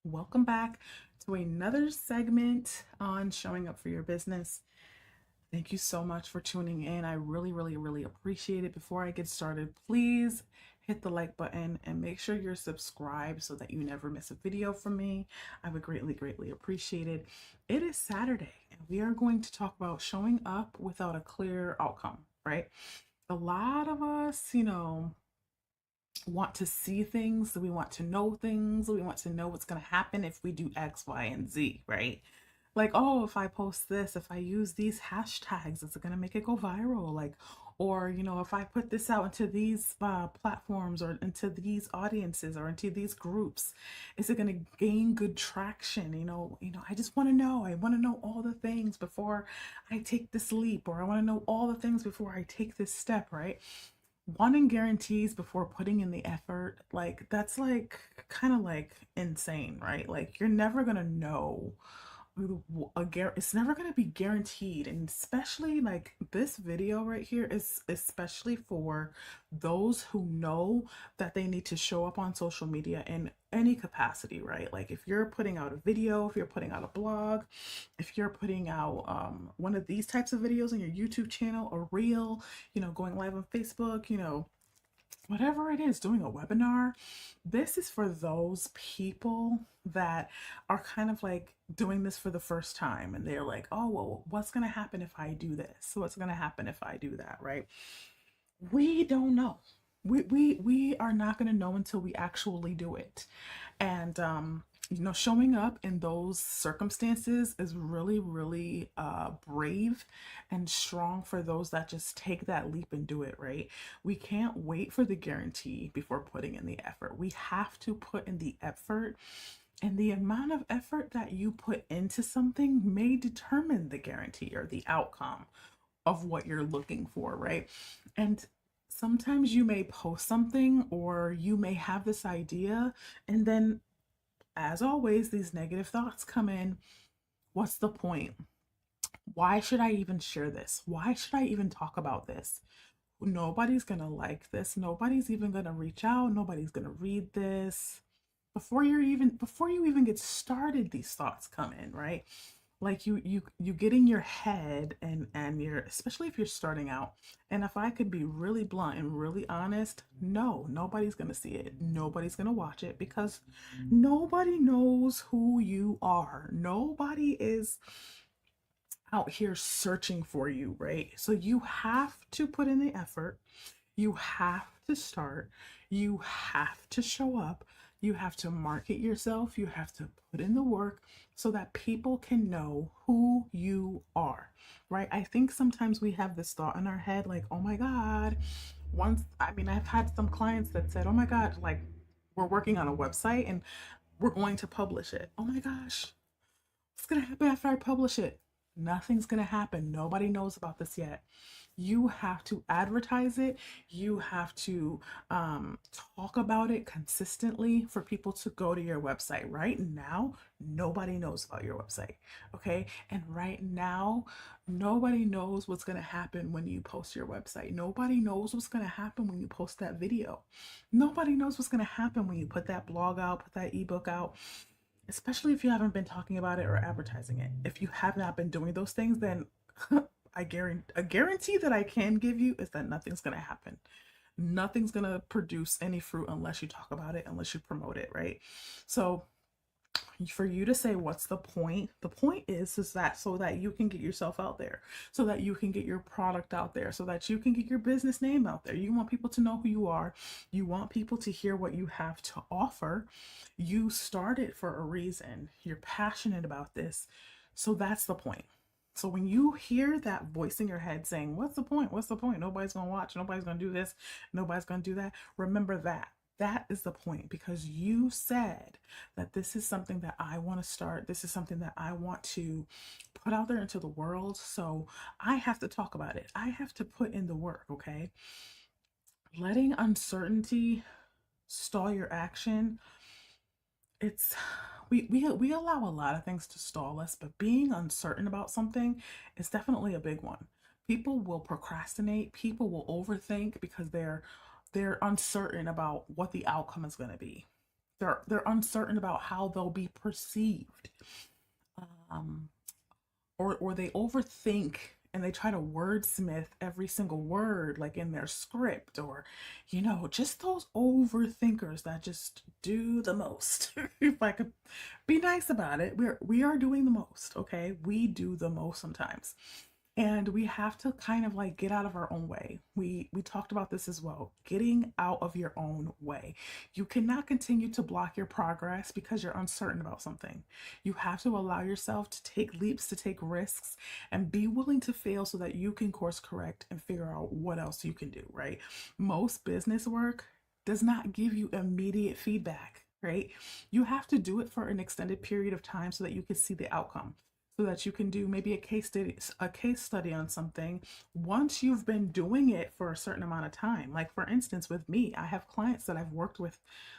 Welcome back to another segment on showing up for your business. Thank you so much for tuning in. I really appreciate it. Before I get started, please hit the like button and make sure you're subscribed so that you never miss a video from me. I would greatly appreciate it. It is Saturday and we are going to talk about showing up without a clear outcome, right? A lot of us, want to see things, we want to know things, we want to know what's going to happen if we do X, Y, and Z, right? Like, oh, if I post this, if I use these hashtags, is it going to make it go viral? Like, or, if I put this out into these platforms or into these audiences or into these groups, is it going to gain good traction? I just want to know. I want to know all the things before I take this leap, or I want to know all the things before I take this step, right? Wanting guarantees before putting in the effort, like that's like kind of like insane, right? Like you're never gonna know it's never going to be guaranteed, and especially like this video right here is especially for those who know that they need to show up on social media in any capacity, right? Like if you're putting out a video, if you're putting out a blog, if you're putting out one of these types of videos on your YouTube channel, a reel, going live on Facebook, whatever it is, doing a webinar, this is for those people that are kind of like doing this for the first time, and they're like, oh, well, what's going to happen if I do this? What's going to happen if I do that, right? We don't know. We are not going to know until we actually do it. And showing up in those circumstances is really brave and strong for those that just take that leap and do it, right? We can't wait for the guarantee before putting in the effort. We have to put in the effort, and the amount of effort that you put into something may determine the guarantee or the outcome of what you're looking for, right? And sometimes you may post something or you may have this idea, and then, as always, these negative thoughts come in. What's the point? Why should I even share this? Why should I even talk about this? Nobody's gonna like this. Nobody's even gonna reach out. Nobody's gonna read this. Before you even get started, these thoughts come in, right? Like you get in your head, and you're, especially if you're starting out, and if I could be really blunt and really honest, no, nobody's gonna see it, nobody's gonna watch it, because nobody knows who you are. Nobody is out here searching for you, right? So you have to put in the effort, you have to start, you have to show up, you have to market yourself, you have to put in the work so that people can know who you are, right? I think sometimes we have this thought in our head like, oh my God, I've had some clients that said, oh my God, like we're working on a website and we're going to publish it. Oh my gosh, what's going to happen after I publish it? Nothing's going to happen. Nobody knows about this yet. You have to advertise it. You have to talk about it consistently for people to go to your website. Right now, nobody knows about your website. Okay. And right now, nobody knows what's going to happen when you post your website. Nobody knows what's going to happen when you post that video. Nobody knows what's going to happen when you put that blog out, put that ebook out, especially if you haven't been talking about it or advertising it. If you have not been doing those things, then a guarantee that I can give you is that nothing's going to happen. Nothing's going to produce any fruit unless you talk about it, unless you promote it, right? So for you to say what's the point is that so that you can get yourself out there, so that you can get your product out there, so that you can get your business name out there. You want people to know who you are, you want people to hear what you have to offer. You started for a reason, you're passionate about this, so that's the point. So when you hear that voice in your head saying, what's the point, what's the point, nobody's gonna watch, nobody's gonna do this, nobody's gonna do that, remember that is the point, because you said that this is something that I want to start. This is something that I want to put out there into the world. So I have to talk about it. I have to put in the work, okay? Letting uncertainty stall your action. It's we allow a lot of things to stall us, but being uncertain about something is definitely a big one. People will procrastinate, people will overthink because they're uncertain about what the outcome is going to be. They're uncertain about how they'll be perceived. Um, or they overthink and they try to wordsmith every single word like in their script, or just those overthinkers that just do the most. If I could be nice about it, we are doing the most. Okay, we do the most sometimes, and we have to kind of like get out of our own way. We talked about this as well, getting out of your own way. You cannot continue to block your progress because you're uncertain about something. You have to allow yourself to take leaps, to take risks, and be willing to fail so that you can course correct and figure out what else you can do, right? Most business work does not give you immediate feedback, right? You have to do it for an extended period of time so that you can see the outcome, so that you can do maybe a case study on something once you've been doing it for a certain amount of time. Like for instance, with me, I have clients that I've worked with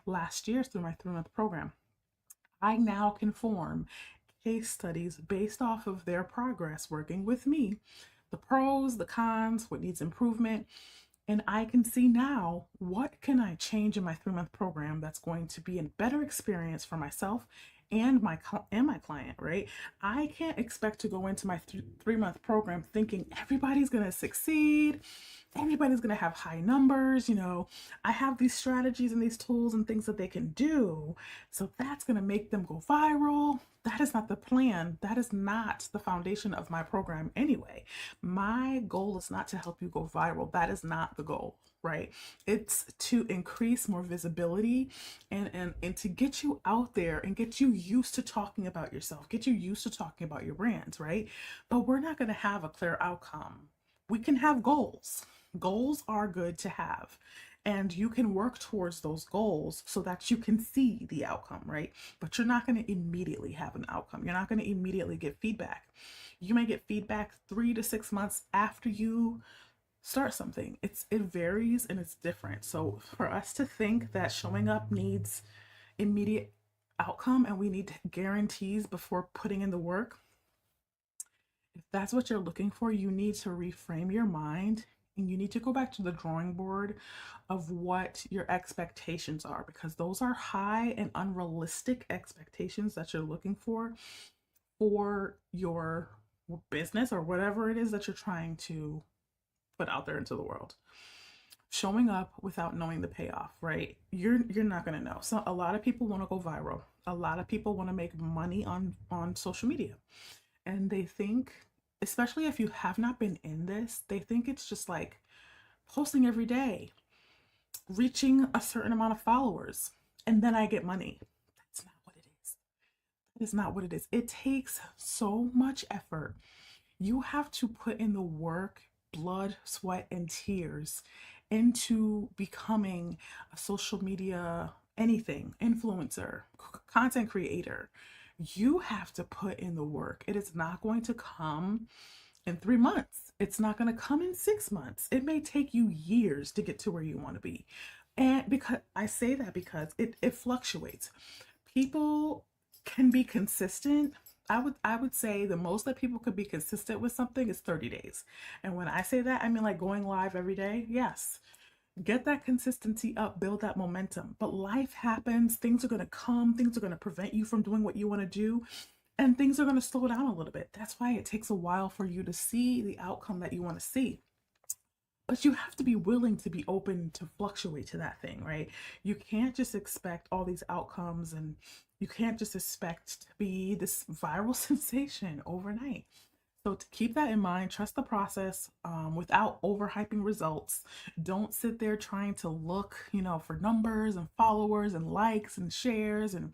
last year through my 3-month program. I now can form case studies based off of their progress working with me, the pros, the cons, what needs improvement, and I can see now what can I change in my 3-month program that's going to be a better experience for myself and my client, right? I can't expect to go into my 3-month program thinking everybody's going to succeed, everybody's going to have high numbers. I have these strategies and these tools and things that they can do, so that's going to make them go viral. That is not the plan. That is not the foundation of my program anyway. My goal is not to help you go viral. That is not the goal, right? It's to increase more visibility, and to get you out there and get you used to talking about yourself, get you used to talking about your brands, right? But we're not going to have a clear outcome. We can have goals. Goals are good to have. And you can work towards those goals so that you can see the outcome, right? But you're not going to immediately have an outcome. You're not going to immediately get feedback. You may get feedback 3 to 6 months after you start something. It varies and it's different. So for us to think that showing up needs immediate outcome and we need guarantees before putting in the work, if that's what you're looking for, you need to reframe your mind, and you need to go back to the drawing board of what your expectations are, because those are high and unrealistic expectations that you're looking for your business or whatever it is that you're trying to put out there into the world. Showing up without knowing the payoff, right? You're not going to know. So a lot of people want to go viral. A lot of people want to make money on social media. And they think, especially if you have not been in this, they think it's just like posting every day, reaching a certain amount of followers, and then I get money. That's not what it is. That is not what it is. It takes so much effort. You have to put in the work, blood, sweat, and tears into becoming a social media anything, influencer, content creator. You have to put in the work. It is not going to come in 3 months. It's not going to come in 6 months. It may take you years to get to where you want to be. And because I say that because it fluctuates. People can be consistent. I would say the most that people could be consistent with something is 30 days. And when I say that, I mean like going live every day. Yes. Get that consistency up, build that momentum. But life happens, things are going to come, things are going to prevent you from doing what you want to do, and things are going to slow down a little bit. That's why it takes a while for you to see the outcome that you want to see. But you have to be willing to be open to fluctuate to that thing, right? You can't just expect all these outcomes, and you can't just expect to be this viral sensation overnight. So to keep that in mind, trust the process, without overhyping results. Don't sit there trying to look, for numbers and followers and likes and shares, and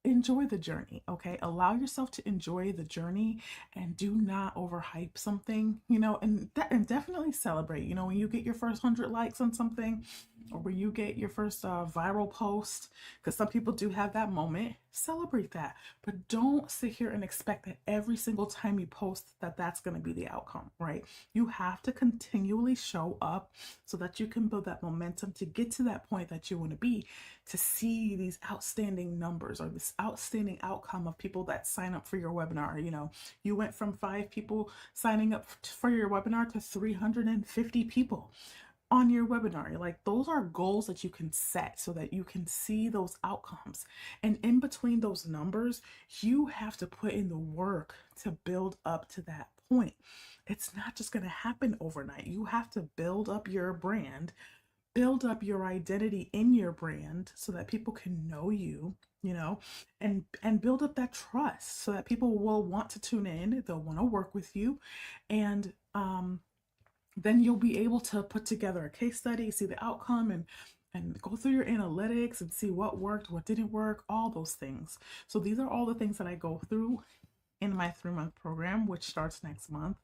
enjoy the journey. Okay, allow yourself to enjoy the journey, and do not overhype something, and definitely celebrate, when you get your first 100 likes on something, or when you get your first viral post, because some people do have that moment. Celebrate that, but don't sit here and expect that every single time you post that that's going to be the outcome, right? You have to continually show up so that you can build that momentum to get to that point that you want to be, to see these outstanding numbers or this outstanding outcome of people that sign up for your webinar. You went from 5 people signing up for your webinar to 350 people on your webinar. Like, those are goals that you can set so that you can see those outcomes. And in between those numbers, you have to put in the work to build up to that point. It's not just going to happen overnight. You have to build up your brand, build up your identity in your brand so that people can know you, and build up that trust so that people will want to tune in, they'll want to work with you. And then you'll be able to put together a case study, see the outcome, and go through your analytics and see what worked, what didn't work, all those things. So these are all the things that I go through in my 3-month program, which starts next month.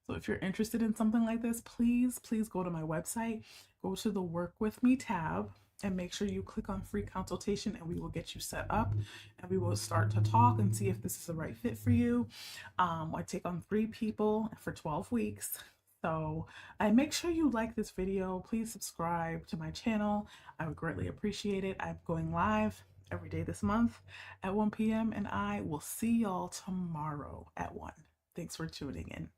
So if you're interested in something like this, please go to my website, go to the Work With Me tab, and make sure you click on free consultation, and we will get you set up, and we will start to talk and see if this is the right fit for you. I take on 3 people for 12 weeks. So make sure you like this video. Please subscribe to my channel. I would greatly appreciate it. I'm going live every day this month at 1 p.m. and I will see y'all tomorrow at 1. Thanks for tuning in.